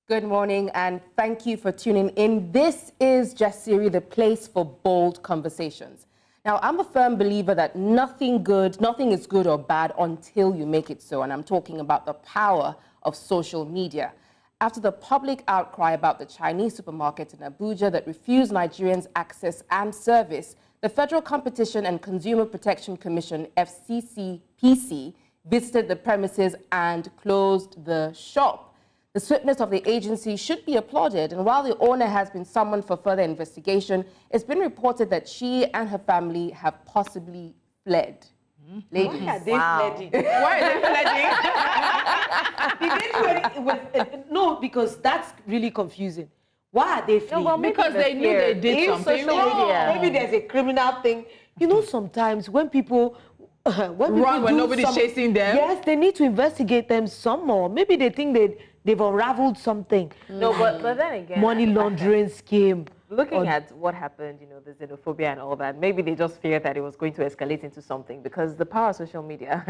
Good morning and thank you for tuning in. This is Jasiri, the place for bold conversations. Now, I'm a firm believer that nothing is good or bad until you make it so, and I'm talking about the power of social media. After the public outcry about the Chinese supermarket in Abuja that refused Nigerians access and service, the Federal Competition and Consumer Protection Commission, FCCPC, visited the premises and closed the shop. The swiftness of the agency should be applauded, and while the owner has been summoned for further investigation, it's been reported that she and her family have possibly fled. Ladies. Why are they flooding? Why are they flooding? No, because that's really confusing. Why are they fleeing? No, well, because they knew they did something wrong. Maybe there's a criminal thing. You know, sometimes when people run when nobody's chasing them. Yes, they need to investigate them some more. Maybe they think they've unraveled something. No, but then again, money laundering scheme. Looking at what happened, you know, the xenophobia and all that, maybe they just feared that it was going to escalate into something because the power of social media.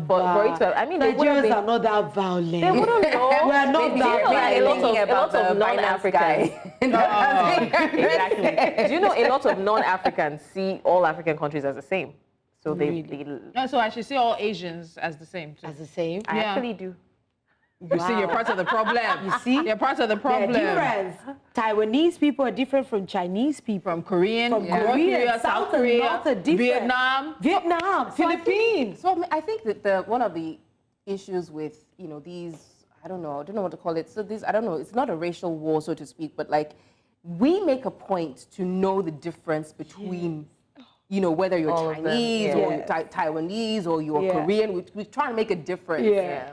For it to, I mean, Nigerians are not that violent. They wouldn't know. We are not that violent. A lot of non-Africans. Exactly. Do you know a lot of non-Africans see all African countries as the same? So No, so I should see all Asians as the same. Too. As the same? I actually do. You see, you're part of the problem. You see? You're part of the problem. They're different. Taiwanese people are different from Chinese people. From Korean, North Korea, South Korea, Vietnam, Philippines. So I think that one of the issues with, you know, these, I don't know what to call it. So these, I don't know, it's not a racial war, so to speak, but like, we make a point to know the difference between you know, whether you're Chinese or Taiwanese or you're Korean, we try to make a difference.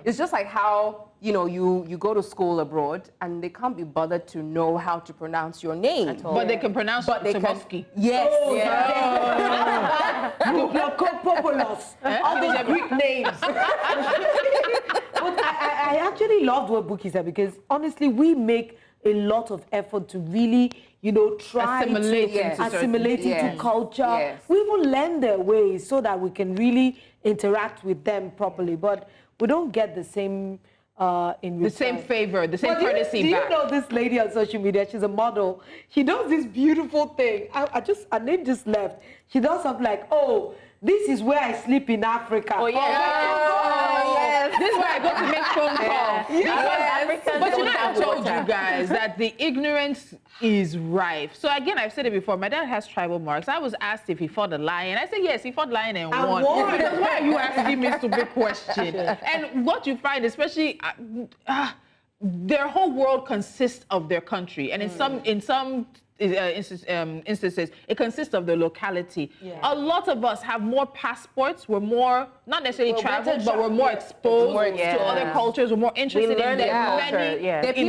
It's just like how, you know, you go to school abroad and they can't be bothered to know how to pronounce your name. But they can pronounce Tchaikovsky. Yes. All these Greek names. But I actually loved what Buki said because honestly, we make a lot of effort to really, you know, try to assimilate into culture. Yes. We even learn their ways so that we can really interact with them properly. But we don't get the same the same favor, the same courtesy back. Do you know this lady on social media? She's a model. She does this beautiful thing. Her name just left. She does something like, oh, this is where I sleep in Africa. Oh, yes. This is where I go to make phone calls. But you know, I told you guys that the ignorance is rife. So again, I've said it before. My dad has tribal marks. I was asked if he fought a lion. I said, yes, he fought lion and won. Because why are you asking me stupid question? And what you find, especially, their whole world consists of their country. And in some instances, it consists of the locality. A lot of us have more passports. We're more, not necessarily traveled, but we're more exposed to other cultures. We're more interested in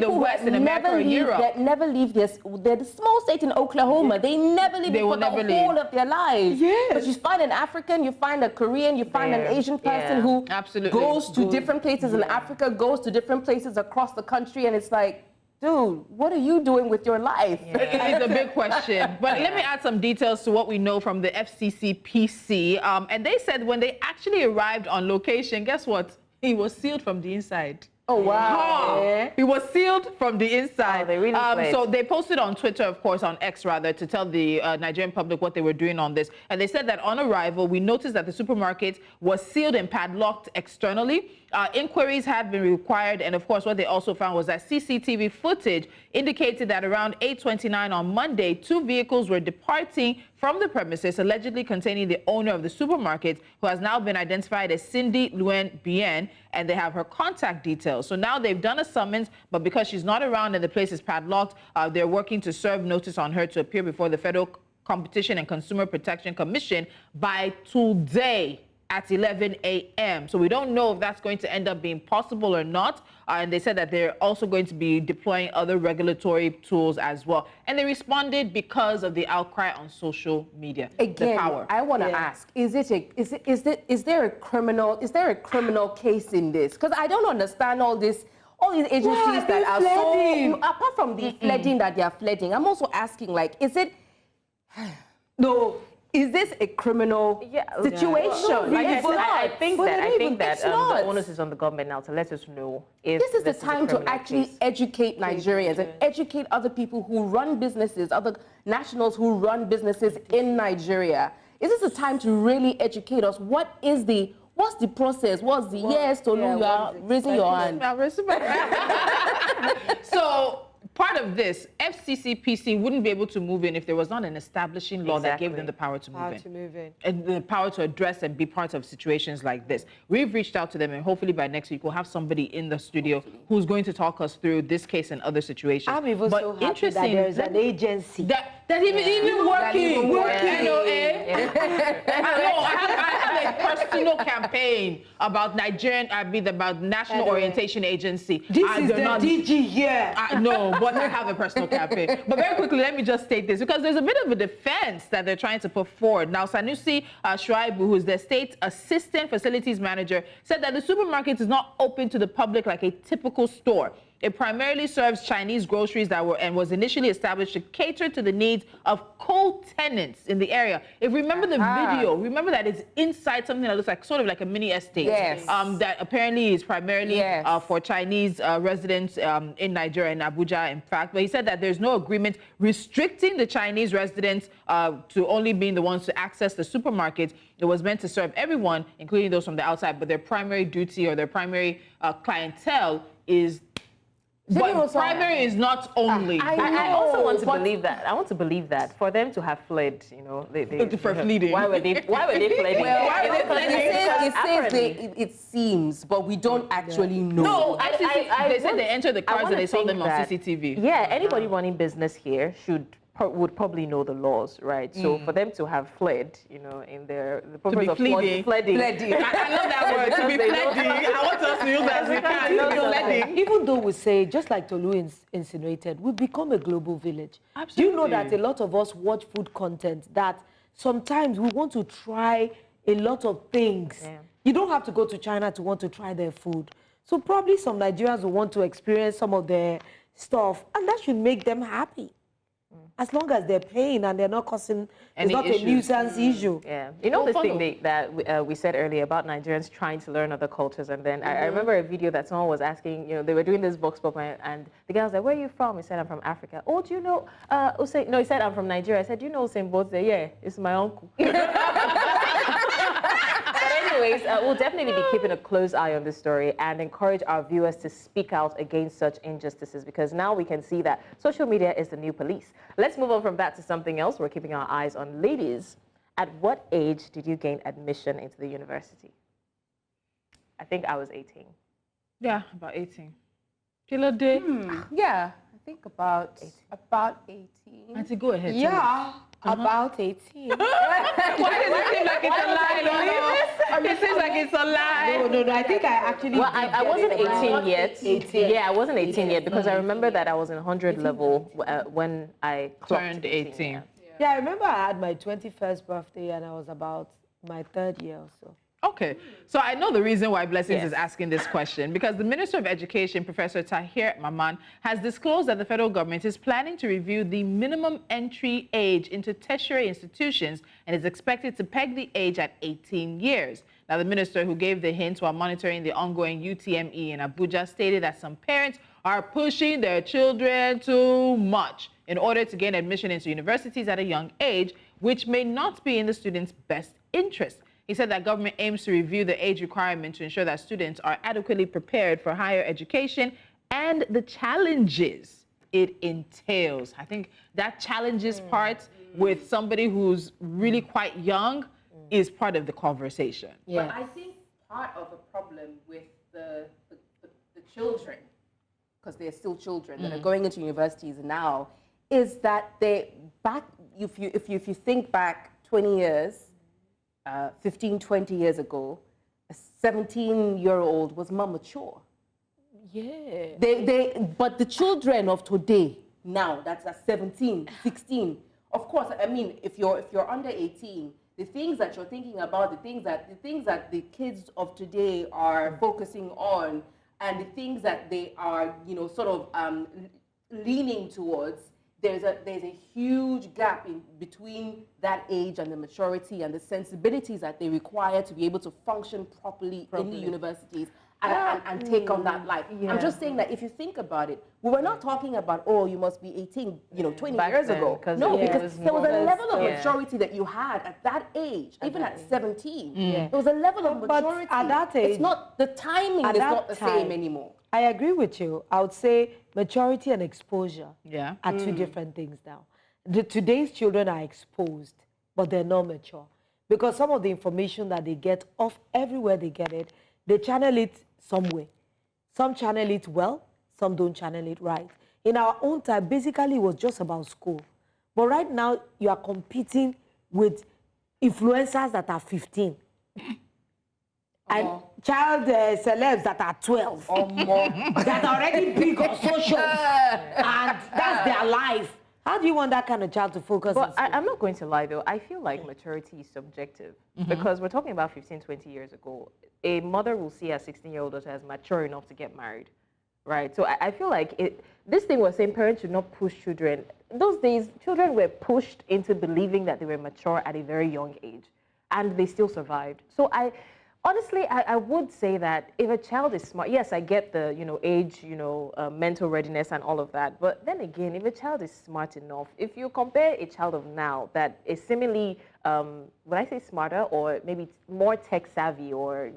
the West, in America, or Europe. That never leave this. They're the small state in Oklahoma. They never leave it for the whole of their lives. But you find an African, you find a Korean, you find an Asian person who goes to different places in Africa, goes to different places across the country, and it's like, dude, what are you doing with your life? It's a big question. But let me add some details to what we know from the FCCPC. And they said when they actually arrived on location, guess what? He was sealed from the inside. Oh, wow. He was sealed from the inside. Oh, they really so they posted on Twitter, of course, on X rather, to tell the Nigerian public what they were doing on this. And they said that on arrival, we noticed that the supermarket was sealed and padlocked externally. Inquiries had been required, and of course, what they also found was that CCTV footage indicated that around 8:29 on Monday, 2 vehicles were departing from the premises, allegedly containing the owner of the supermarket, who has now been identified as Cindy Luen Bien, and they have her contact details. So now they've done a summons, but because she's not around and the place is padlocked, they're working to serve notice on her to appear before the Federal Competition and Consumer Protection Commission by today at 11 a.m. So we don't know if that's going to end up being possible or not. And they said that they're also going to be deploying other regulatory tools as well. And they responded because of the outcry on social media. Again, the power. I want to ask: is there a criminal case in this? Because I don't understand all these agencies that are so, apart from the flooding that they are flooding. I'm also asking, like, is it? No. is this a criminal situation? No, like it's not. I think that not. the onus is on the government now to let us know if this is the a time to criminal actually case. educate Nigerians and educate other people who run businesses, other nationals who run businesses in Nigeria. Is this a time to really educate us? What's the process? What's the yes, Tolu, you are raising your hand. So part of this, FCCPC wouldn't be able to move in if there was not an establishing law that gave them the power to move in. And the power to address and be part of situations like this. We've reached out to them, and hopefully by next week we'll have somebody in the studio who's going to talk us through this case and other situations. I'm even so happy that there is an agency. That even working. I have a personal campaign about about National Orientation Agency. This is the DG here. No, but I have a personal campaign. But very quickly, let me just state this, because there's a bit of a defense that they're trying to put forward. Now, Sanusi Shuaibu, who's the state assistant facilities manager, said that the supermarket is not open to the public like a typical store. It primarily serves Chinese groceries that was initially established to cater to the needs of co-tenants in the area. If you remember the video, remember that it's inside something that looks like sort of like a mini estate. Yes. That apparently is primarily for Chinese residents in Nigeria, in Abuja, in fact. But he said that there's no agreement restricting the Chinese residents to only being the ones to access the supermarket. It was meant to serve everyone, including those from the outside, but their primary duty or their primary clientele is... But primary is not only. I also want to believe that. I want to believe that for them to have fled, for fleeing. Why were they fleeing? Why were they fleeing? It seems, but we don't actually know. No, they said they entered the cars and they saw them on CCTV. Yeah, anybody running business here would probably know the laws, right? So for them to have fled, in the purpose of fleeing. I love that word, to be fleeing. I want us to use that as we can. Even though we say, just like Tolu insinuated, we've become a global village. Absolutely. Do you know that a lot of us watch food content that sometimes we want to try a lot of things. Yeah. You don't have to go to China to want to try their food. So probably some Nigerians will want to experience some of their stuff, and that should make them happy. As long as they're paying and they're not causing, it's not a nuisance issue. Yeah. You know, this thing that we said earlier about Nigerians trying to learn other cultures, and then I remember a video that someone was asking, they were doing this vox pop, and the guy was like, where are you from? He said, I'm from Africa. Oh, do you know, no, he said, I'm from Nigeria. I said, do you know Usain Bolt? Yeah, it's my uncle. Anyways, we'll definitely be keeping a close eye on this story and encourage our viewers to speak out against such injustices, because now we can see that social media is the new police. Let's move on from that to something else. We're keeping our eyes on ladies. At what age did you gain admission into the university? I think I was 18. Yeah, about 18. Killer day? Yeah, I think about 18. Auntie, go ahead. Yeah. About 18. Why does it seem like it's a lie? It seems like it's a lie. No. I think I actually. Well, I wasn't 18 yet. 18. Yeah, I wasn't 18 yet, because I remember that I was in 100 level when I turned 18. Yeah, I remember I had my 21st birthday and I was about my 3rd year or so. Okay, so I know the reason why Blessings is asking this question, because the Minister of Education, Professor Tahir Maman, has disclosed that the federal government is planning to review the minimum entry age into tertiary institutions and is expected to peg the age at 18 years. Now, the minister, who gave the hint while monitoring the ongoing UTME in Abuja, stated that some parents are pushing their children too much in order to gain admission into universities at a young age, which may not be in the students' best interest. He said that government aims to review the age requirement to ensure that students are adequately prepared for higher education and the challenges it entails. I think that challenges part with somebody who's really quite young is part of the conversation. Yeah. But I think part of the problem with the children, because they're still children that are going into universities now, is that if you think back 20 years, 15, 20 years ago, a 17-year-old was more mature. Yeah. But the children of today, now, that's at 17, 16, of course, I mean, if you're under 18, the things that you're thinking about, the things that the kids of today are focusing on, and the things that they are, sort of leaning towards there's a huge gap between that age and the maturity and the sensibilities that they require to be able to function properly. In the universities and take on that life. I'm just saying that if you think about it, we were not talking about, oh, you must be 18, 20 Back years then, ago. No, because there was a level of maturity that you had at that age, even at 17. There was a level of maturity. But at that age, it's not, the timing is not the same anymore. I agree with you. I would say maturity and exposure are two different things now. Today's children are exposed, but they're not mature. Because some of the information that they get off everywhere they get it, they channel it somewhere. Some channel it well, some don't channel it right. In our own time, basically it was just about school. But right now, you are competing with influencers that are 15. And child celebs that are 12 or more that are already big on social, and that's their life. How do you want that kind of child to focus on school? I'm not going to lie, though. I feel like maturity is subjective because we're talking about 15, 20 years ago. A mother will see a 16-year-old daughter as mature enough to get married, right? So I feel like this thing was saying parents should not push children. Those days, children were pushed into believing that they were mature at a very young age, and they still survived. So honestly, I would say that if a child is smart, yes, I get the, age, mental readiness and all of that. But then again, if a child is smart enough, if you compare a child of now that is similarly, would I say smarter or maybe more tech savvy or,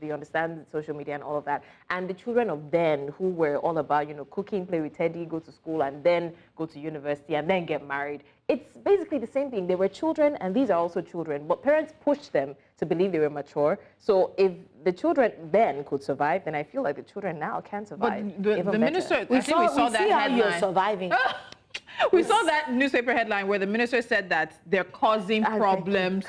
they understand social media and all of that, and the children of then who were all about, cooking, play with Teddy, go to school and then go to university and then get married. It's basically the same thing. They were children and these are also children, but parents pushed them to believe they were mature. So if the children then could survive, then I feel like the children now can survive. But the minister, we saw that headline. You're surviving. We saw that newspaper headline where the minister said that they're causing problems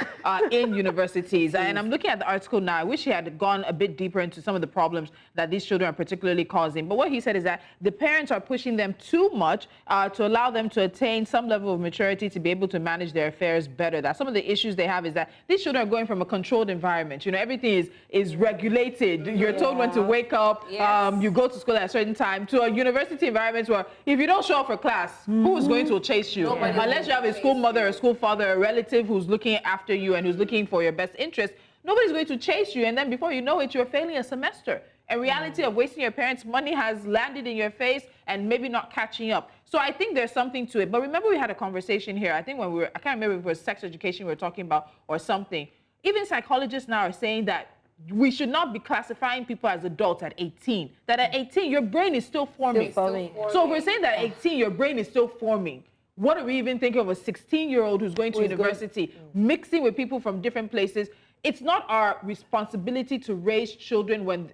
in universities. And I'm looking at the article now. I wish he had gone a bit deeper into some of the problems that these children are particularly causing. But what he said is that the parents are pushing them too much to allow them to attain some level of maturity to be able to manage their affairs better. That some of the issues they have is that these children are going from a controlled environment. Everything is regulated. You're told when to wake up. You go to school at a certain time, to a university environment where if you don't show up for class, who's going to chase you? Unless you have a school mother, a school father, a relative who's looking after you and who's looking for your best interest, nobody's going to chase you. And then before you know it, you're failing a semester. And reality of wasting your parents' money has landed in your face and maybe not catching up. So I think there's something to it. But remember, we had a conversation here. I think when I can't remember if it was sex education we were talking about or something. Even psychologists now are saying that we should not be classifying people as adults at 18. That at 18, your brain is still forming. So if we're saying that at 18, your brain is still forming, what are we even thinking of a 16-year-old who's going to university, mixing with people from different places? It's not our responsibility to raise children when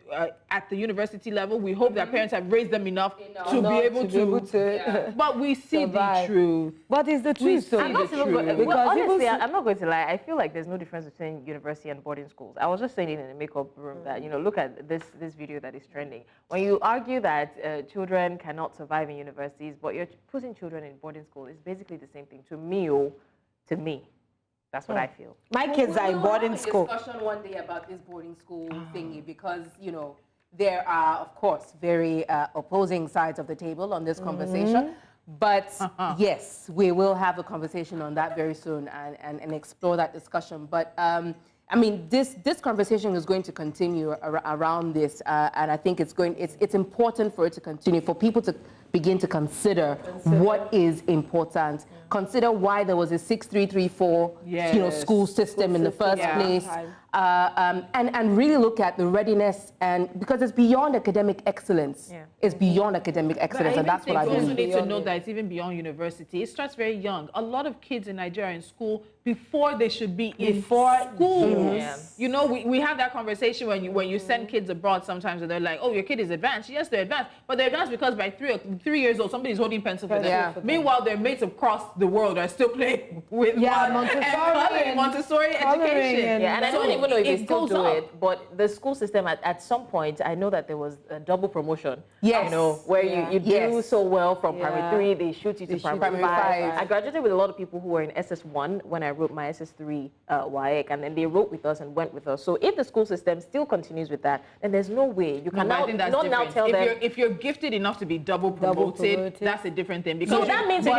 at the university level. We hope that parents have raised them enough to be able to. But we see the truth. But it's the truth. I'm not honestly, I'm not going to lie. I feel like there's no difference between university and boarding schools. I was just saying it in the makeup room that, look at this video that is trending. When you argue that children cannot survive in universities, but you're putting children in boarding school, it's basically the same thing to me. That's what I feel. My kids are in boarding school. We'll have a discussion one day about this boarding school thingy because, there are, of course, very opposing sides of the table on this conversation. But yes, we will have a conversation on that very soon and explore that discussion. But I mean, this conversation is going to continue around this, and I think it's important for it to continue, for people to begin to consider what is important. Consider why there was a 6334 school system in the first place, and really look at the readiness, and because it's beyond academic excellence. It's beyond academic excellence, and that's what I believe. You also need to know that it's even beyond university. It starts very young. A lot of kids in Nigeria are in school before they should be in school. We have that conversation when you send kids abroad sometimes, and they're like, "Oh, your kid is advanced." Yes, they're advanced, but they're advanced because by 3 years old, somebody's holding pencil for them. Meanwhile, their mates across the world are still playing with Montessori education. And I don't even know if they still do it, but the school system at some point, I know that there was a double promotion. Where you do so well from primary 3, they shoot you to primary 5. I graduated with a lot of people who were in SS1 when I wrote my SS3 WAEC, and then they wrote with us and went with us. So if the school system still continues with that, then there's no way you can now tell them. If you're gifted enough to be double promoted, promoted, that's a different thing. Because So that means you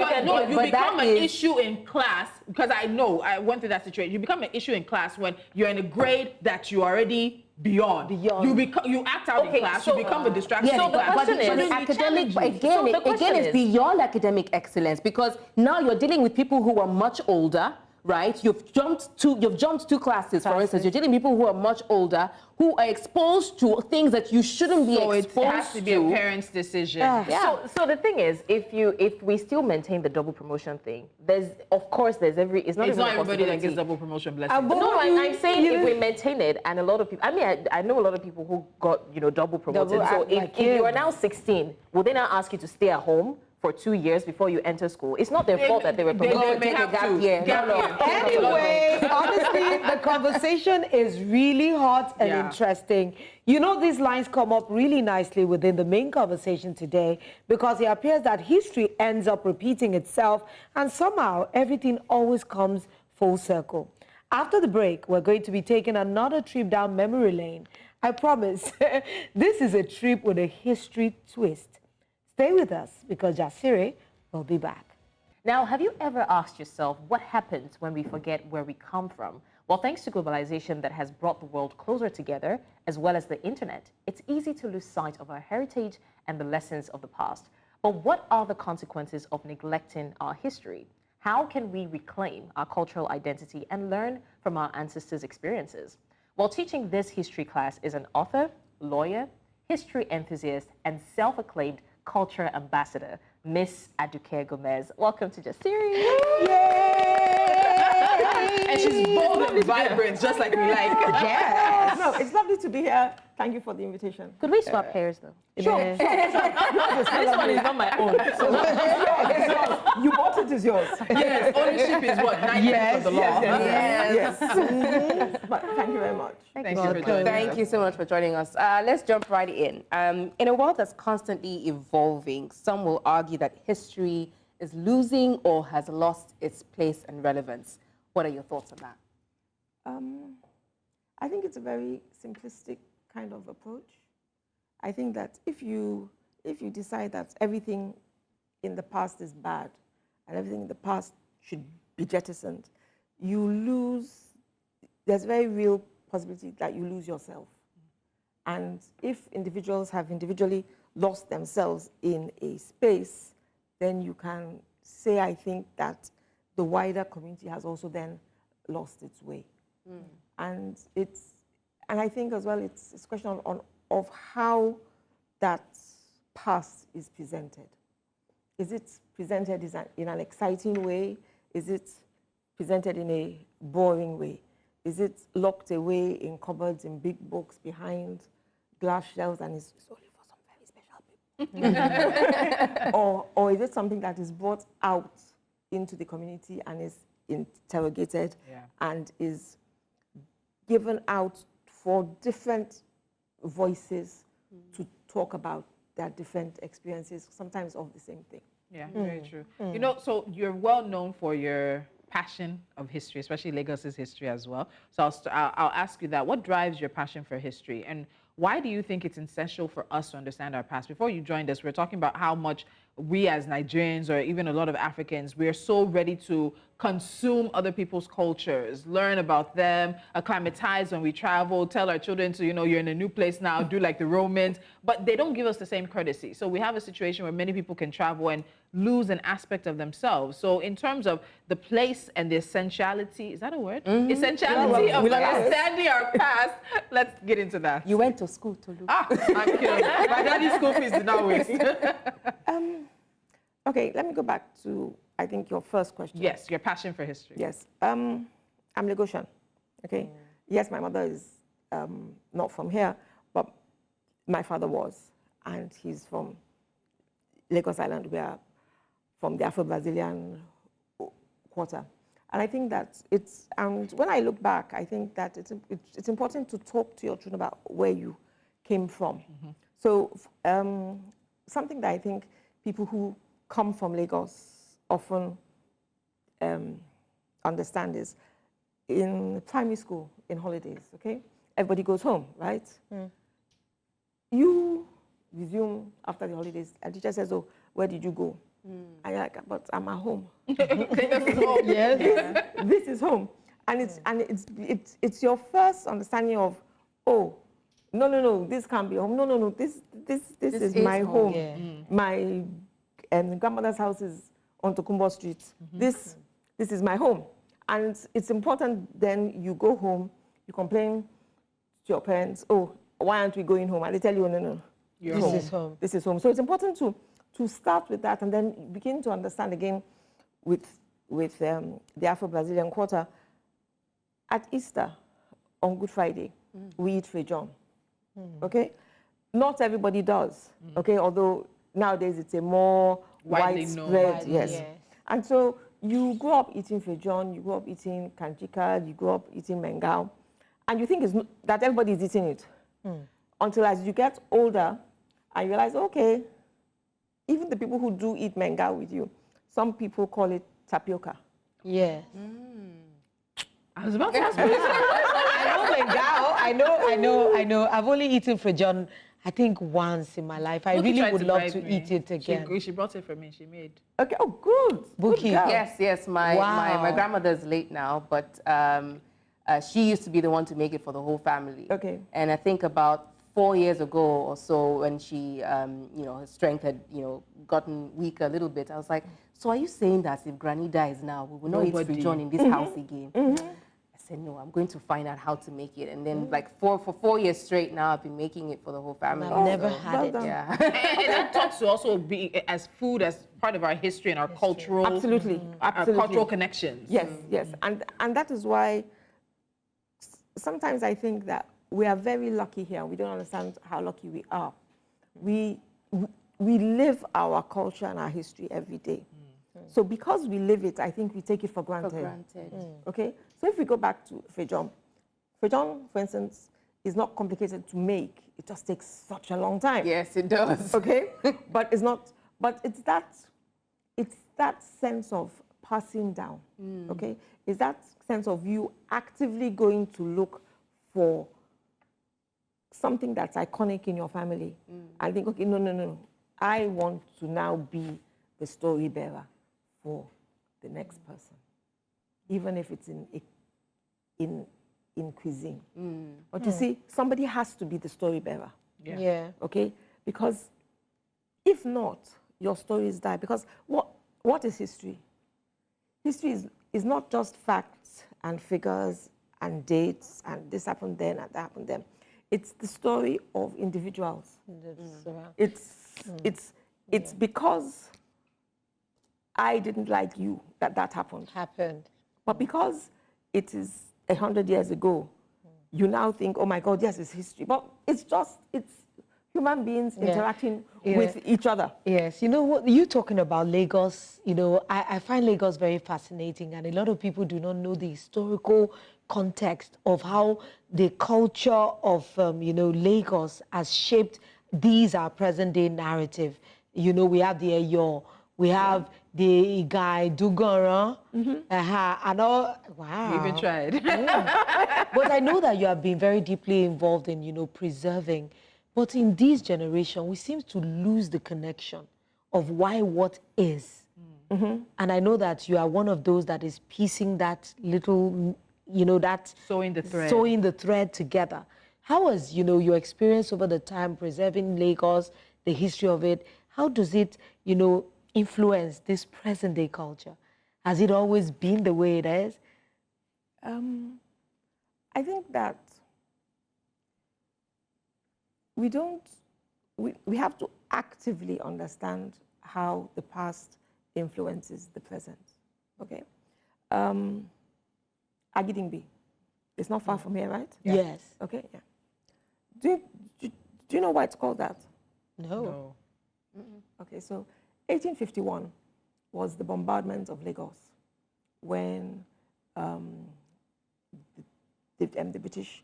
become an issue in class, because I know, I went through that situation. You become an issue in class when you're in a grade that you already beyond. You act out in class, you become a distraction in class. But academic, again, it's beyond academic excellence, because now you're dealing with people who are much older, right? You've jumped two classes, for instance. You're dealing with people who are much older, who are exposed to things that you shouldn't be exposed to. So it has to be a parent's decision. So the thing is, if we still maintain the double promotion thing, it's not everybody that gets double promotion blessing. No, I'm saying if we maintain it, and a lot of people, I know a lot of people who got, double promoted. So if you are now 16, will they now ask you to stay at home for 2 years before you enter school? It's not their fault that they were promoted. They have to. Anyway, honestly, the conversation is really hot and interesting. These lines come up really nicely within the main conversation today, because it appears that history ends up repeating itself, and somehow everything always comes full circle. After the break, we're going to be taking another trip down memory lane. I promise, this is a trip with a history twist. Stay with us, because Jasiri will be back. Now, have you ever asked yourself what happens when we forget where we come from? Well, thanks to globalization that has brought the world closer together, as well as the internet, it's easy to lose sight of our heritage and the lessons of the past. But what are the consequences of neglecting our history? How can we reclaim our cultural identity and learn from our ancestors' experiences? Well, teaching this history class is an author, lawyer, history enthusiast, and self-acclaimed culture ambassador, Miss Aduke Gomez. Welcome to Jasiri. Yay! And she's bold and vibrant, just like we like. Yes. No, it's lovely to be here. Thank you for the invitation. Could we swap pairs, though? Sure. This one is not my own. So it's yours. You bought it, is yours. Yes, ownership is what? 9% of the law. Yes. But thank you very much. Thank you for joining us. Thank you so much for joining us. Let's jump right in. In a world that's constantly evolving, some will argue that history is losing or has lost its place and relevance. What are your thoughts on that? I think it's a very simplistic kind of approach. I think that if you decide that everything in the past is bad and everything in the past should be jettisoned, there's very real possibility that you lose yourself. And if individuals have individually lost themselves in a space, then you can say, I think, that the wider community has also then lost its way. And I think as well, it's a question of how that past is presented. Is it presented in an exciting way? Is it presented in a boring way? Is it locked away in cupboards, in big books, behind glass shelves, and it's only for some very special people? or is it something that is brought out into the community and is interrogated and is given out for different voices to talk about their different experiences, sometimes of the same thing? Yeah, very true. So you're well known for your passion of history, especially Lagos's history as well. So I'll ask you that. What drives your passion for history, and why do you think it's essential for us to understand our past? Before you joined us, we were talking about how much we as Nigerians, or even a lot of Africans, we are so ready to consume other people's cultures, learn about them, acclimatize when we travel, tell our children to, you're in a new place now, do like the Romans, but they don't give us the same courtesy. So we have a situation where many people can travel and lose an aspect of themselves. So in terms of the place and the essentiality, is that a word? Essentiality of understanding our past, let's get into that. You went to school to look. I'm kidding. My daddy's school fees did not waste. Okay, let me go back to, I think, your first question. Yes, your passion for history. Yes. I'm Lagosian, okay? Yes, my mother is not from here, but my father was, and he's from Lagos Island. We are from the Afro-Brazilian quarter. And I think that and when I look back, I think that it's important to talk to your children about where you came from. So something that I think people who come from Lagos often understand is in primary school, in holidays, okay? Everybody goes home, right? You resume after the holidays, and teacher says, oh, where did you go? And you're like, but I'm at home. Yes. This is home. And it's your first understanding of, oh, no, this can't be home. No, this is my home. Yeah. My grandmother's house is on Tokumbo Street. This is my home. And it's important then you go home, you complain to your parents, oh, why aren't we going home? And they tell you, no, This is home. This is home. So it's important to start with that and then begin to understand again with the Afro-Brazilian quarter. At Easter, on Good Friday, we eat feijão, okay? Not everybody does, okay? Although nowadays it's a more Widely known. widespread, yes. Yes. And so you grow up eating feijão, you grow up eating kanjika, you grow up eating mengao, and you think that everybody is eating it. Until as you get older and you realize, okay, even the people who do eat mengao with you, some people call it tapioca. Yeah. I was about to ask I know. I've only eaten feijão, I think, once in my life. I really would love to eat it again. She brought it for me. She made. Okay, oh, good. Buki. Good girl. Yes. My grandmother's late now, but she used to be the one to make it for the whole family. Okay. And I think about 4 years ago or so, when she, her strength had, gotten weaker a little bit, I was like, so are you saying that if Granny dies now, we will not eat feijão in this house again? I said, no, I'm going to find out how to make it. And then, for 4 years straight now, I've been making it for the whole family. I've never had it. Yeah. And that talks to also be as food as part of our history and our cultural, Absolutely. our cultural connections. Yes. And that is why sometimes I think that we are very lucky here. We don't understand how lucky we are. We live our culture and our history every day. So because we live it, I think we take it for granted. Okay? So if we go back to feijão, for instance, is not complicated to make. It just takes such a long time. Yes, it does. Okay? But it's that sense of passing down. Okay? It's that sense of you actively going to look for something that's iconic in your family and think, okay, no. I want to now be the story bearer for the next person, even if it's in cuisine. But you see, somebody has to be the story bearer. Yeah. Okay? Because if not, your stories die. Because what is history? History is not just facts and figures and dates and this happened then and that happened then. It's the story of individuals. It's because I didn't like you that happened. But because it is 100 years ago, you now think, oh my God, yes, it's history. But it's human beings interacting with each other. Yes, you know what, you talking about Lagos, I find Lagos very fascinating, and a lot of people do not know the historical context of how the culture of, Lagos has shaped our present day narrative. We have the Eyo, we have the guy Dugara, and all. Wow. You even tried. But I know that you have been very deeply involved in, preserving. But in this generation, we seem to lose the connection of why what is. And I know that you are one of those that is piecing that little, that Sewing the thread together. How has, your experience over the time preserving Lagos, the history of it, how does it, influence this present day culture? Has it always been the way it is? I think that we have to actively understand how the past influences the present, okay? Agidingbi, it's not far from here, right? Yes. Okay, yeah. Do you know why it's called that? No. Okay, so 1851 was the bombardment of Lagos when the British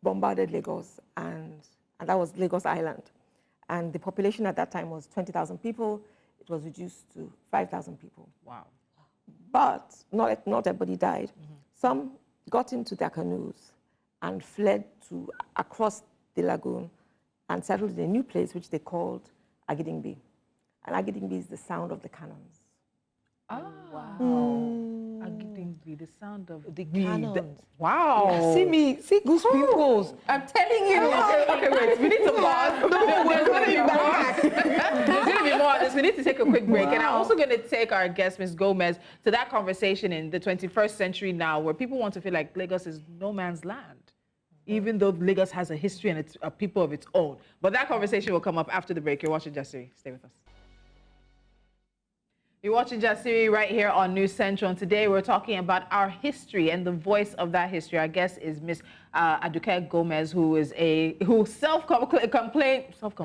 bombarded Lagos, and that was Lagos Island. And the population at that time was 20,000 people. It was reduced to 5,000 people. Wow. But not everybody died. Some got into their canoes and fled across the lagoon and settled in a new place which they called Agidingbi. And Agidingbi is the sound of the cannons. Oh, wow. Agidingbi, the sound of The bee. cannons. Wow. Yeah, see me, see goose pimples. I'm telling you. Okay, wait. We need to pause. There's going to be more. There's going to be more of this. We need to take a quick break. And I'm also going to take our guest, Ms. Gomez, to that conversation in the 21st century now, where people want to feel like Lagos is no man's land, even though Lagos has a history and it's a people of its own. But that conversation will come up after the break. You're watching Jasiri. Stay with us. You're watching Jasiri right here on News Central, and today we're talking about our history and the voice of that history. Our guest is Miss Aduke Gomez, who is self-complained. My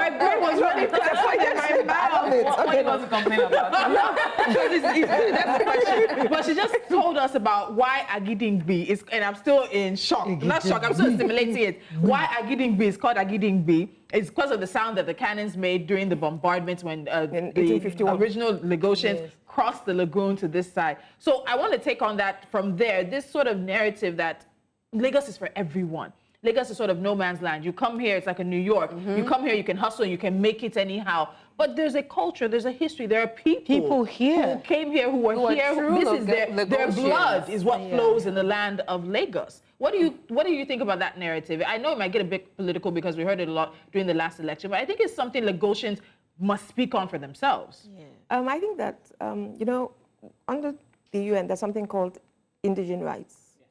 brain was running what he wants to complain about. That's the question. But she just told us about why Agidingbi is, and I'm still in shock. Not shock, I'm still assimilating it. Why Agidingbi is called Agidingbi. It's because of the sound that the cannons made during the bombardments when the original Lagosians crossed the lagoon to this side. So I want to take on that from there, this sort of narrative that Lagos is for everyone. Lagos is sort of no man's land. You come here, it's like a New York. You come here, you can hustle, you can make it anyhow. But there's a culture, there's a history. There are people here who came here, who were here. This is their blood is what flows in the land of Lagos. What do you think about that narrative? I know it might get a bit political because we heard it a lot during the last election, but I think it's something Lagosians must speak on for themselves. Yeah. I think that, you know, under the UN, there's something called indigenous rights. Yes.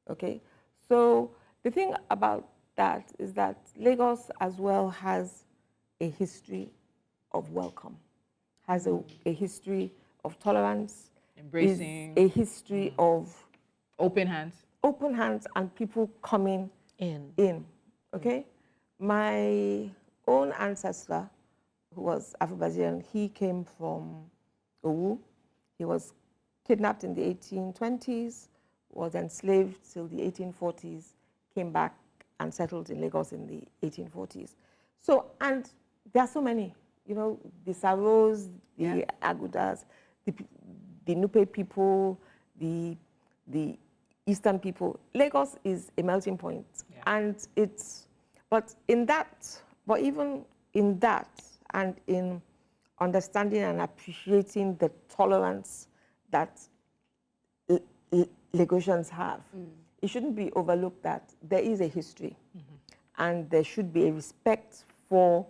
Okay? So the thing about that is that Lagos as well has a history of welcome, has a history of tolerance, embracing, a history of open hands. Open hands and people coming in. Okay? My own ancestor, who was Afro-Brazilian, he came from Owu. He was kidnapped in the 1820s, was enslaved till the 1840s, came back and settled in Lagos in the 1840s. So, and there are so many, you know, the Saros, the Agudas, the Nupe people, the Eastern people. Lagos is a melting point. Yeah. And it's, but even in that, and in understanding and appreciating the tolerance that Lagosians have, it shouldn't be overlooked that there is a history, and there should be a respect for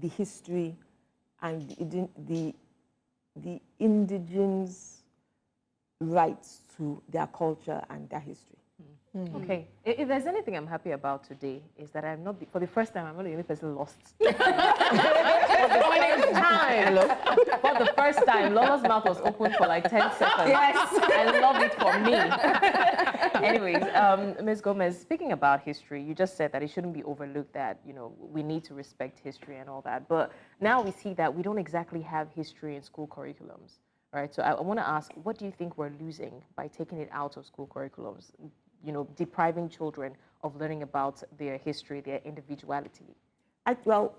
the history and the indigenous rights to their culture and their history. Okay, if there's anything I'm happy about today is that I'm not, for the first time, I'm not the only person lost. For the first time, Lola's mouth was open for like 10 seconds. Yes. I love it for me. Anyways, Ms. Gomez, speaking about history, you just said that it shouldn't be overlooked that, you know, we need to respect history and all that. But now we see that we don't exactly have history in school curriculums. All right, so I want to ask, what do you think we're losing by taking it out of school curriculums? You know, depriving children of learning about their history, their individuality? Well,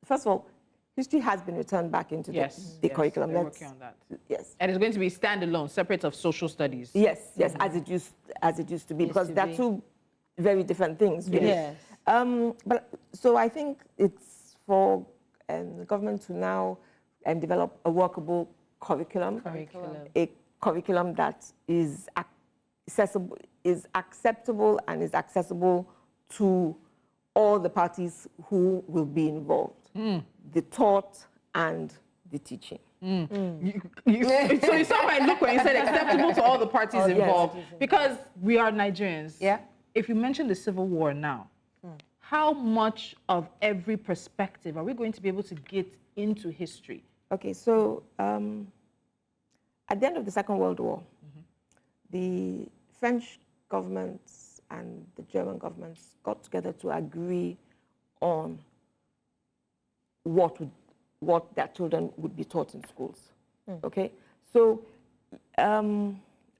first of all, history has been returned back into the curriculum. They're working on that. Yes. And it's going to be standalone, separate of social studies. Yes, as it used to be, because they're two very different things. Really. Yes. But so I think it's for the government to now develop a workable curriculum. A curriculum that is acceptable and is accessible to all the parties who will be involved, the taught and the teaching. So you saw my look when you said acceptable to all the parties involved, because we are Nigerians. Yeah. If you mention the Civil War now, how much of every perspective are we going to be able to get into history? Okay, so at the end of the Second World War, the French governments and the German governments got together to agree on what their children would be taught in schools. Okay, so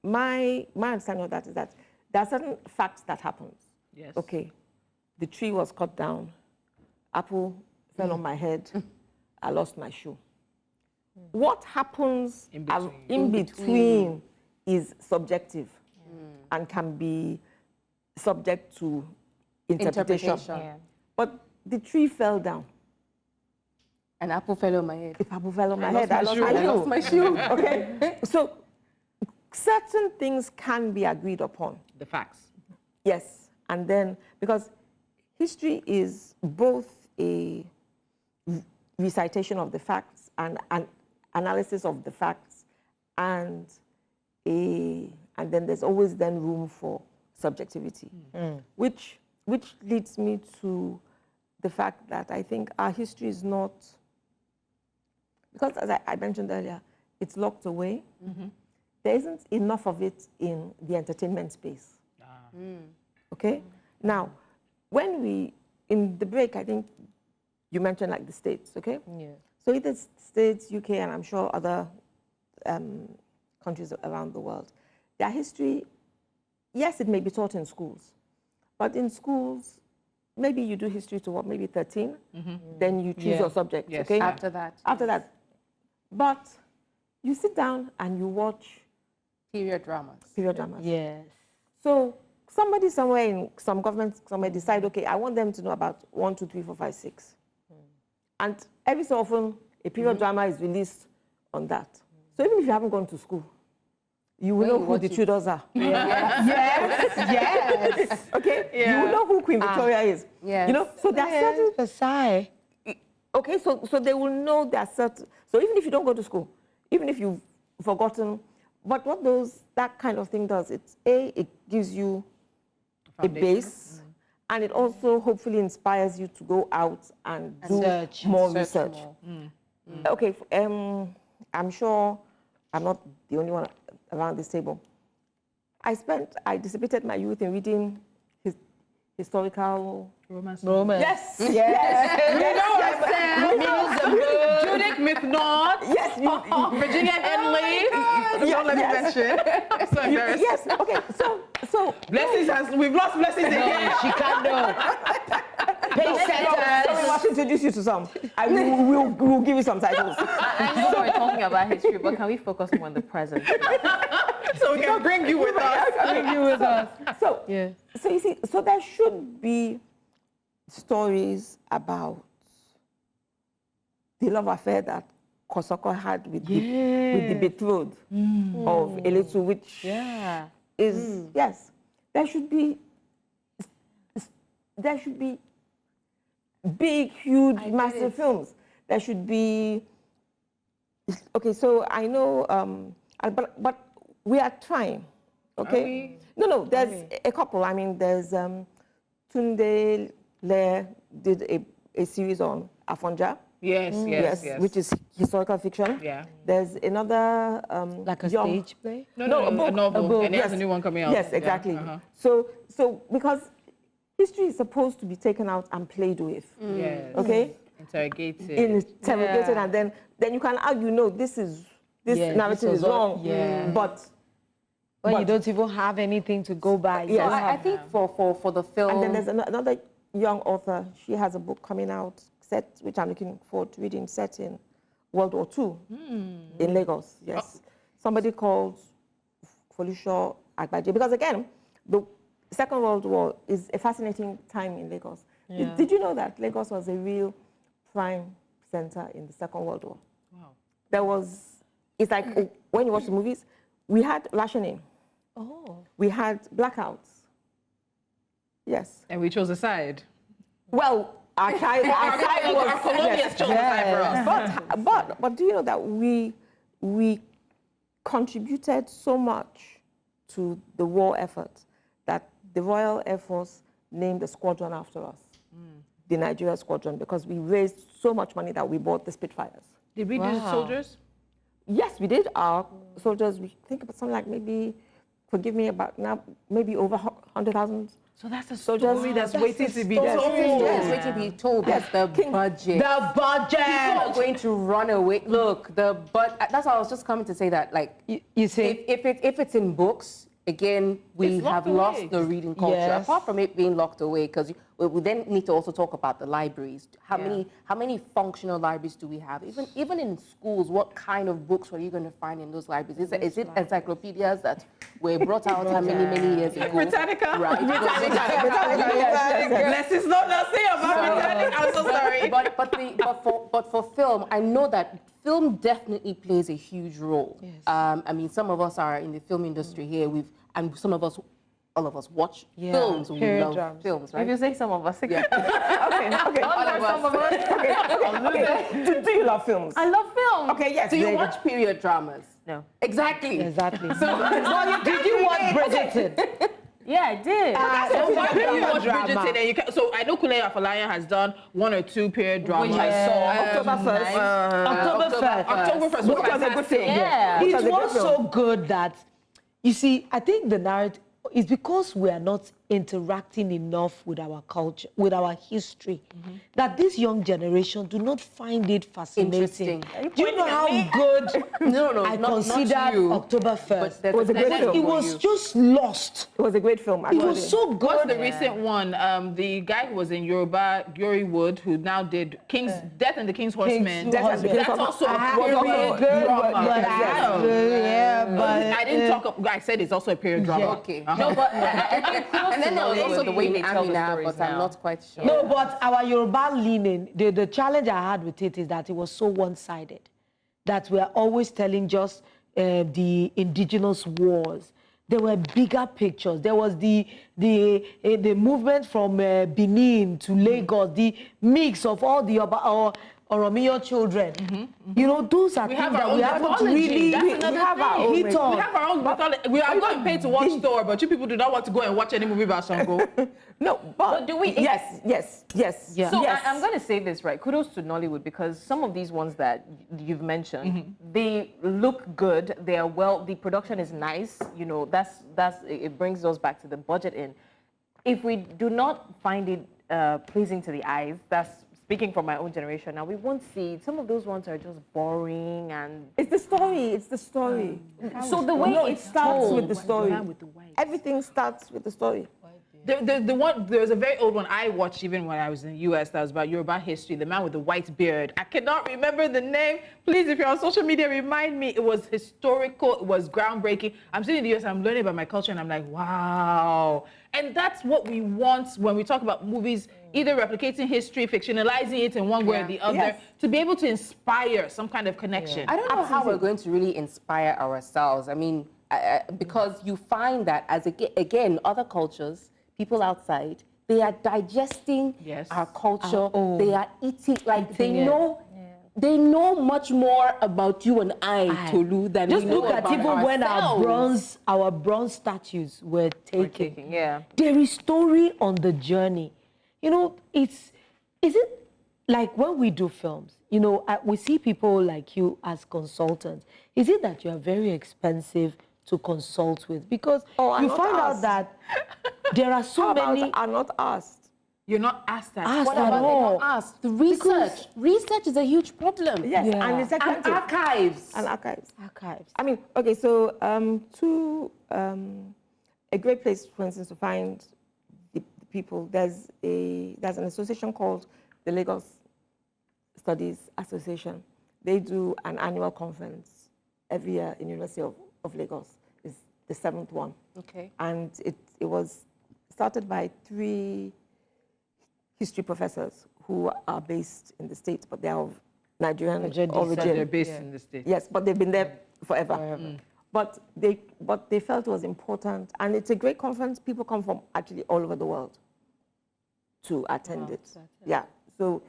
my understanding of that is that there are certain facts that happen. Yes. Okay, the tree was cut down, apple fell on my head, I lost my shoe. What happens in between is subjective and can be subject to interpretation. but the tree fell down. An apple fell on my head. If apple fell on my head, I lost my shoe. Okay, so certain things can be agreed upon. The facts. Yes, and then because history is both a recitation of the facts and an analysis of the facts, and then there's always then room for subjectivity, which leads me to the fact that I think our history is not, because as I mentioned earlier, it's locked away. There isn't enough of it in the entertainment space. Okay? Now, when in the break, I think you mentioned like the States, okay? Yeah. So either States, UK, and I'm sure other countries around the world, their history, yes, it may be taught in schools, but in schools, maybe you do history to what, maybe 13, then you choose your subject, Yes. okay? After that. After that. But you sit down and you watch Period dramas. period dramas. Yes. So somebody somewhere in some government somewhere decide, okay, I want them to know about 1, 2, 3, 4, 5, 6. And every so often, a period drama is released on that. So even if you haven't gone to school, you will know who the Tudors are. Yes. Okay? You will know who Queen Victoria is. Yes. You know? So there are certain... Versailles. Okay, so they will know there are certain... So even if you don't go to school, even if you've forgotten, but what that kind of thing does, it gives you a base, and it also hopefully inspires you to go out and do more research. Okay, I'm sure I'm not the only one around this table. I dissipated my youth in reading historical Romance. Yes. You know what I said? Judith McNaught. Yes. Virginia Henley. Don't let me mention. I'm so embarrassed. Yes. Okay. So Blessings we've lost blessings again. She can't know. So we must introduce you to some. We'll give you some titles. I know we're talking about history, but can we focus more on the present? So we can bring you with us. Bring you with us. So Yeah. So you see, so there should be stories about the love affair that Kosoko had with the betrothed of Eletu, which is yes. There should be big, huge, massive films. There should be. Okay, so I know, but we are trying. Okay. No. There's a couple. I mean, there's Tunde Le did a series on Afonja. Yes. Which is historical fiction. Yeah. There's another Like a stage play? No, a novel. And there's a new one coming out. Yes, exactly. Yeah. So because history is supposed to be taken out and played with. Yes. Okay. Interrogated. Interrogated, and then you can argue, no, this narrative is wrong. But you don't even have anything to go by. Yes. So I think for the film... And then there's another young author. She has a book coming out, which I'm looking forward to reading, set in World War II in Lagos. Yes. Somebody called Folusho Agbaje. Because again, the Second World War is a fascinating time in Lagos. Yeah. Did you know that Lagos was a real prime center in the Second World War? Wow. It's like when you watch the movies, we had rationing. Oh. We had blackouts. Yes. And we chose a side. Well, our side was... Our colonials chose a side for us. But do you know that we contributed so much to the war effort that the Royal Air Force named the squadron after us, the Nigeria squadron, because we raised so much money that we bought the Spitfires. Did we do the soldiers? Yes, we did. Our soldiers, we think about something like maybe, forgive me, about now, maybe over 100,000. So that's a soldiers. story that's waiting to be told. Yes, waiting to be told. Yes, the budget. The budget! People are going to run away. Look, that's why I was just coming to say that, like, you see, if it's in books, again, we It's locked have lost away. the reading culture. Yes. Apart from it being locked away, because we then need to also talk about the libraries. How many functional libraries do we have? Even in schools, what kind of books are you going to find in those libraries? Is it encyclopedias that were brought out how many years ago? Britannica. Right. Lessons not nothing about Britannica. I'm so sorry. But for film, I know that film definitely plays a huge role. Yes. I mean, some of us are in the film industry here. And some of us, all of us watch films. We period love dramas. films, If right? you say some of us, Okay. All of us. Okay. Do you love films? I love film. Okay, yes. Do you there watch period dramas? No. Exactly. Exactly. So Did you watch Bridgerton? Yeah, I did. So why do you watch drama. Bridgerton? And you can, so I know Kule Afolayan has done 1 or 2 period dramas. Which I saw. October 1st. October 1st. October 1st was Which was a good fantastic. film. Yeah. Which was It a good was film. so good that, you see, I think the narrative is because we are not interacting enough with our culture, with our history, that this young generation do not find it fascinating. Interesting. Do you know how good No, I not considered you. October 1st? But there's It was a great film. It was just lost. It was a great film, It actually. was so good. What's the recent one? The guy who was in Yoruba, Yuri Wood, who now did Death and the King's Horseman. Death and the King's That's also Horseman. a Was period also good, drama. but I didn't talk. I said it's also a period drama. Okay. No, but And then there was also the way way they tell the Amina, stories but now. I'm not quite sure. No, but our Yoruba leaning, the challenge I had with it is that it was so one-sided, that we are always telling just the indigenous wars. There were bigger pictures. There was the movement from Benin to Lagos, the mix of all the Oromiyo children. You know, those are We things have our that own we haven't mythology. really That's another have our thing. own hit on. We have our own mythology. We are going paid to watch Thor, but you people do not want to go and watch any movie about Shango. No, but do we- Yes. Yeah. So yes. I'm going to say this, right? Kudos to Nollywood, because some of these ones that you've mentioned, they look good. They are well. The production is nice. You know, that's it brings us back to the budget in. If we do not find it pleasing to the eyes, that's speaking from my own generation. Now we won't see. Some of those ones are just boring and. It's the story. It's the story. So the way it starts told, with the story. Everything starts with the story. There's a very old one I watched even when I was in the US that was about Yoruba history, the man with the white beard. I cannot remember the name. Please, if you're on social media, remind me. It was historical, it was groundbreaking. I'm sitting in the US, I'm learning about my culture, and I'm like, wow. And that's what we want when we talk about movies, either replicating history, fictionalizing it in one way or the other, Yes. to be able to inspire some kind of connection. I don't know how we're going to really inspire ourselves. I mean, because you find that again, other cultures, people outside, they are digesting our culture. They are eating, like they know. They know much more about you and I, Tolu, than Just we know look at about even when ourselves. our bronze statues were taken. yeah. There is story on the journey. You know, is it like when we do films, you know, we see people like you as consultants. Is it that you are very expensive to consult with? Because I'm you not find out asked. that there are so How about many are not asked? You're not asked that. asked What at about all. they not asked? The research. Research is a huge problem. Yes, Yeah. and it's And expensive. archives. And archives. Archives. I mean, okay, so a great place, for instance, to find the people. There's an association called the Lagos Studies Association. They do an annual conference every year in University of Lagos. It's the 7th one. Okay. And it was started by 3 history professors who are based in the States, but they are of Nigerian origin. They're based in the States. Yes, but they've been there forever. But they felt it was important, and it's a great conference. People come from actually all over the world to attend it. Yeah, so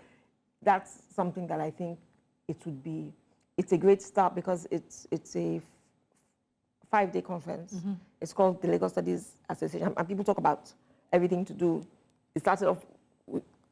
that's something that I think it's a great start, because it's a 5-day conference. It's called the Lagos Studies Association, and people talk about everything to do. It started off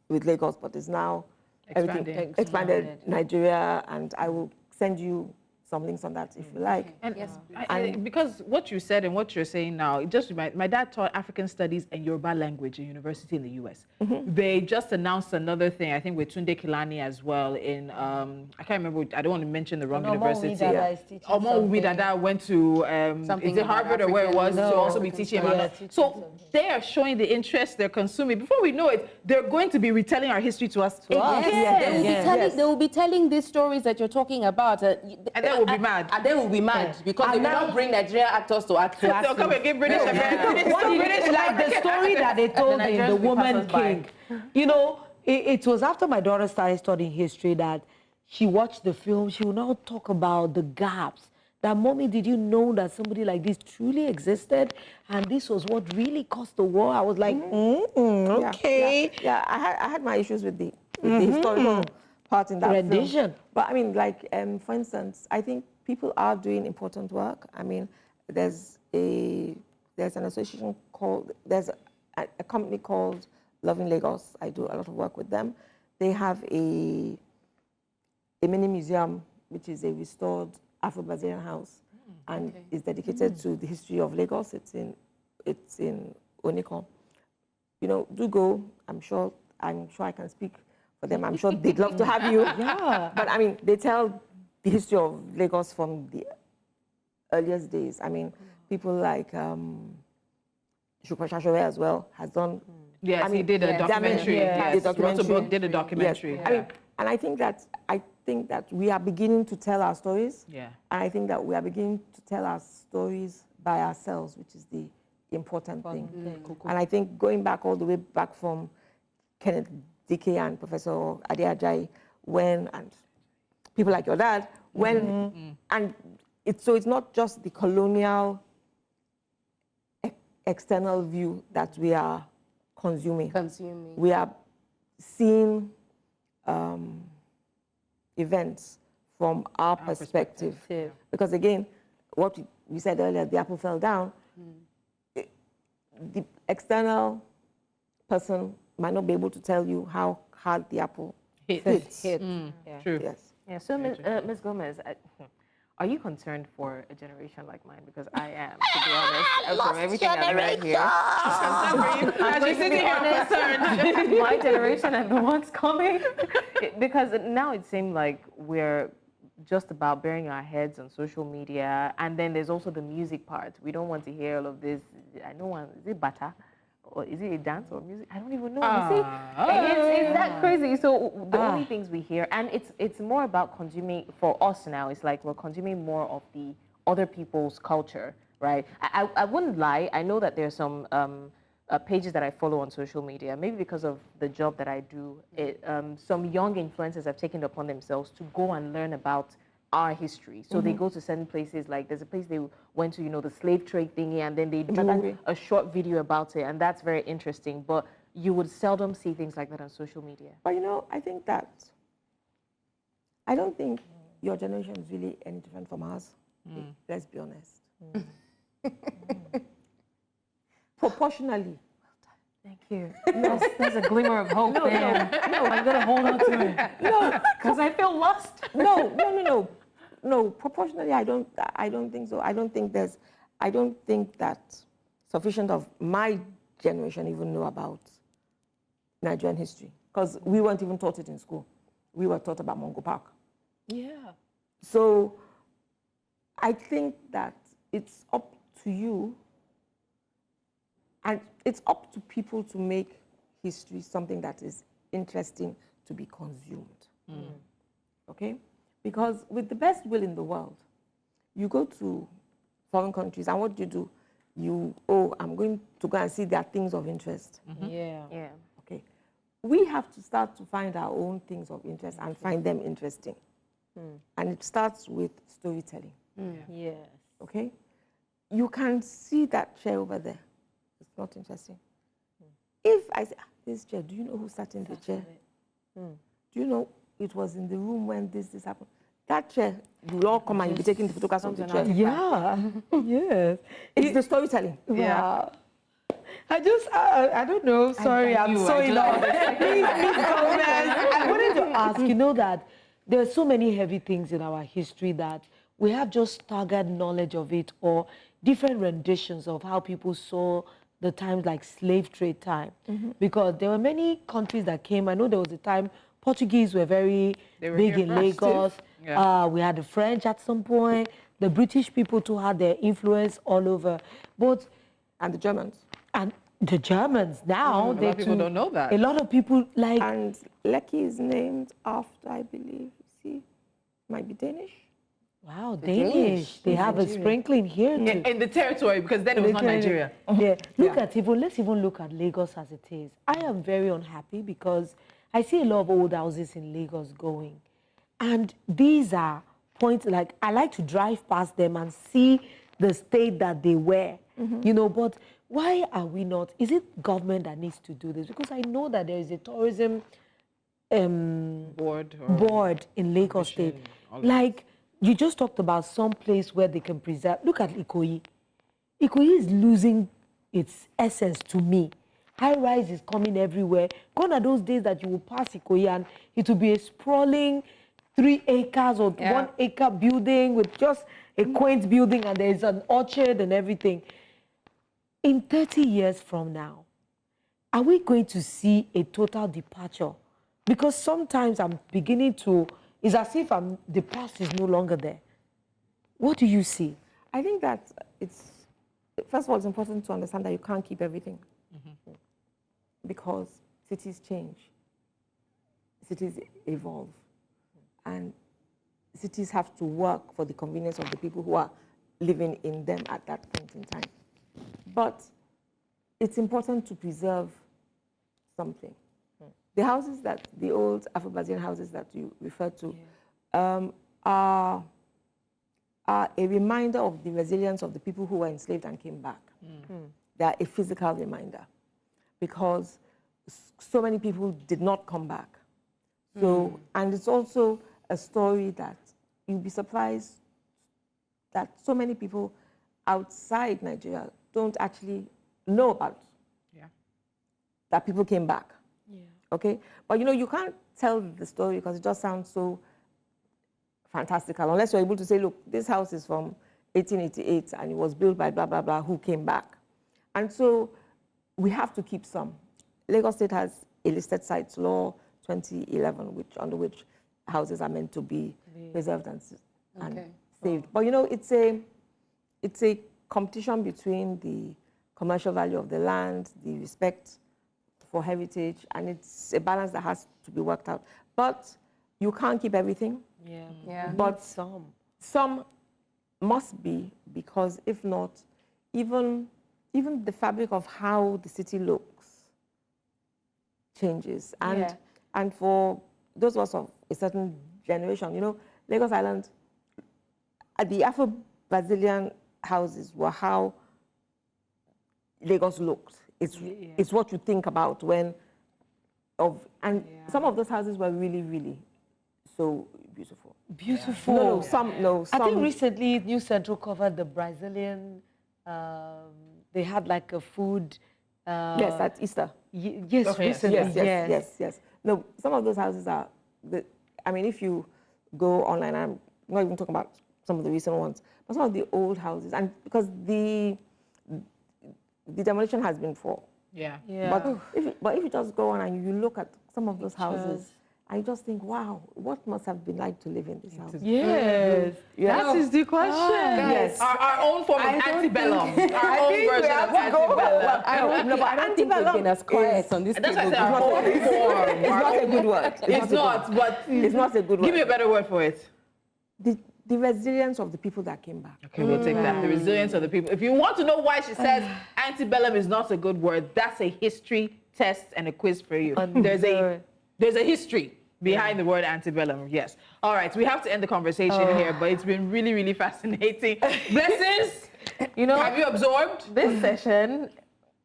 with Lagos, but it's now expanded Nigeria, and I will send you some links on that if you like. And because what you said and what you're saying now, it just my dad taught African studies and Yoruba language in university in the US. They just announced another thing, I think with Tunde Kilani as well in I can't remember, I don't want to mention the wrong university. Omowumi Dada went to is it Harvard or where it was to also be teaching about that. So they are showing the interest they're consuming. Before we know it, they're going to be retelling our history to us. They will be telling these stories that you're talking about. And they will be mad. And they will be mad because they will not bring Nigerian actors to act. They'll come and give British American. Like the story that they told in The Woman King. You know, it was after my daughter started studying history that she watched the film. She would now talk about the gaps. That, mommy, did you know that somebody like this truly existed? And this was what really caused the war. I was like, okay. Yeah, I had my issues with the historical part in that rendition. Film. But I mean, like, for instance, I think people are doing important work. I mean, there's an association called, there's a company called Loving Lagos. I do a lot of work with them. They have a mini museum, which is a restored Afro-Brazilian house, and is dedicated to the history of Lagos. It's in Oniko. You know, do go. I'm sure I can speak for them. I'm sure they'd love to have you. Yeah. But I mean, they tell the history of Lagos from the earliest days. I mean, people like Shukwa Shashore as well has done. Yes, I mean, he did a documentary. Yes, wrote a book, did a documentary. Yes. I mean, and I think that we are beginning to tell our stories. Yeah. And I think that we are beginning to tell our stories by ourselves, which is the important thing. And I think going back all the way back from Kenneth Dike and Professor Ade Ajayi, and people like your dad, and it's not just the colonial external view that we are consuming. We are seeing events from our perspective. Because again, what we said earlier, the apple fell down. The external person might not be able to tell you how hard the apple hit. True. Yes. Yeah. So, Ms. Gomez, are you concerned for a generation like mine? Because I am, to be honest. From everything I've read here, I'm sitting here concerned. My generation and the ones coming, because now it seems like we're just about burying our heads on social media, and then there's also the music part. We don't want to hear all of this. I know one. Is it bata? Or is it a dance or music? I don't even know. You see, it's that crazy. So the only things we hear, and it's more about consuming, for us now, it's like we're consuming more of the other people's culture, right? I wouldn't lie. I know that there's some pages that I follow on social media, maybe because of the job that I do. Some young influencers have taken it upon themselves to go and learn about our history. So they go to certain places, like there's a place they went to, the slave trade thingy, and then they do a short video about it, and that's very interesting. But you would seldom see things like that on social media. But I don't think your generation is really any different from ours. Let's be honest. Proportionally. Thank you. There's a glimmer of hope there. No, I'm gonna hold on to it. No, because I feel lost. No. Proportionally, I don't think so. I don't think that sufficient of my generation even know about Nigerian history, because we weren't even taught it in school. We were taught about Mungo Park. Yeah. So I think that it's up to you, and it's up to people to make history something that is interesting to be consumed. Okay? Because with the best will in the world, you go to foreign countries, and what do? I'm going to go and see their things of interest. Yeah. Okay. We have to start to find our own things of interest and find them interesting. And it starts with storytelling. Yes. Okay? You can see that chair over there. It's not interesting. If I say, this chair, do you know who sat in the chair? Do you know it was in the room when this happened? That chair, you'll all come and you'll be taking the photographs of the chair. Yeah. Yes. It's the storytelling. Yeah. I don't know. Sorry, I'm so in love. Please, I wanted to ask, that there are so many heavy things in our history that we have just staggered knowledge of it or different renditions of how people saw the times like slave trade time. Because there were many countries that came. I know there was a time Portuguese were very big in Lagos. Yeah. We had the French at some point. The British people too had their influence all over. And the Germans. And the Germans now, A lot of people don't know that. A lot of people like... And Lekki is named after, I believe, might be Danish. Wow, Danish. They have a sprinkling here too. In the territory, because then it was not Nigeria. Yeah. Let's even look at Lagos as it is. I am very unhappy because I see a lot of old houses in Lagos going. And these are points, like, I like to drive past them and see the state that they were, you know, but why are we not? Is it government that needs to do this? Because I know that there is a tourism board in Lagos State. Like, you just talked about some place where they can preserve. Look at Ikoyi. Ikoyi is losing its essence to me. High rise is coming everywhere. Gone are those days that you will pass Ikoyi and it will be a sprawling 3 acres or 1 acre building with just a quaint building and there's an orchard and everything. In 30 years from now, are we going to see a total departure? Because sometimes I'm beginning to, it's as if the past is no longer there. What do you see? I think that first of all, it's important to understand that you can't keep everything. Because cities change, cities evolve, and cities have to work for the convenience of the people who are living in them at that point in time. But it's important to preserve something. The houses the old Afro-Brazilian houses that you referred to, are a reminder of the resilience of the people who were enslaved and came back. They are a physical reminder because so many people did not come back. So, and it's also a story that you'll be surprised that so many people outside Nigeria don't actually know about. That people came back. Okay? But you know, you can't tell the story because it just sounds so fantastical unless you're able to say, look, this house is from 1888 and it was built by blah, blah, blah, who came back. And so we have to keep some. Lagos State has a listed sites law 2011, under which houses are meant to be preserved and saved. But you know, it's a competition between the commercial value of the land, the respect for heritage, and it's a balance that has to be worked out. But you can't keep everything. But some must be, because if not, even the fabric of how the city looks changes. And for those of us of a certain generation, you know, Lagos Island, the Afro-Brazilian houses were how Lagos looked. It's what you think about some of those houses were really, really so beautiful. Beautiful. Some. I think recently New Central covered the Brazilian, they had like a food. Yes, at Easter. Yes, recently. Yes. No, some of those houses are, I mean, if you go online, I'm not even talking about some of the recent ones, but some of the old houses, and because the demolition has been for. But if you just go on and you look at some of those houses, and you just think, wow, what must have been like to live in this house? Yes. That is the question. Yes. Our own form of antebellum. Our own version of antebellum. I don't think we've been as quiet on this table. That's why I said our own form. It's not a good word. It's not, but it's not a good word. Give me a better word for it. The resilience of the people that came back. Okay, we'll take that. The resilience of the people. If you want to know why she says antebellum is not a good word, that's a history test and a quiz for you. There's a history behind the word antebellum, yes. All right, we have to end the conversation here, but it's been really, really fascinating. Blessings, you know, have you absorbed? This session...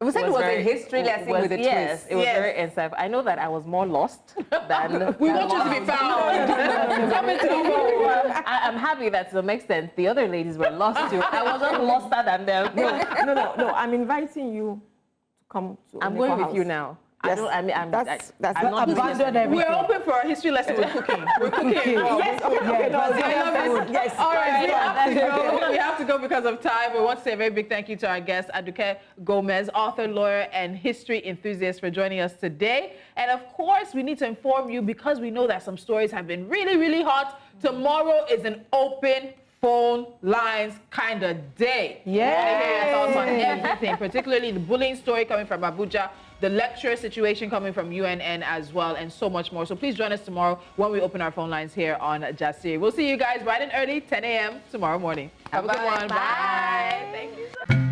We said it was a history lesson with a twist. Yes, it was very insightful. I know that I was more lost than... We want you to be found. Come into the fold. I'm happy that to some extent the other ladies were lost too. I wasn't loster than them. No. I'm inviting you to come to I'm Oneko going house. with you now. I don't. I mean, I'm not abandoned everything. We're open for a history lesson with cooking. We're cooking. Yes, okay. I love it. Yes. All right, we have to go. We have to go because of time. We want to say a very big thank you to our guest, Aduke Gomez, author, lawyer, and history enthusiast, for joining us today. And of course, we need to inform you because we know that some stories have been really, really hot. Tomorrow is an open phone lines kind of day. Yeah. Hear your thoughts on everything, particularly the bullying story coming from Abuja, the lecturer situation coming from UNN as well, and so much more. So please join us tomorrow when we open our phone lines here on Jasiri. We'll see you guys bright and early, 10 a.m. tomorrow morning. Have a good one. Bye. Bye. Thank you so much.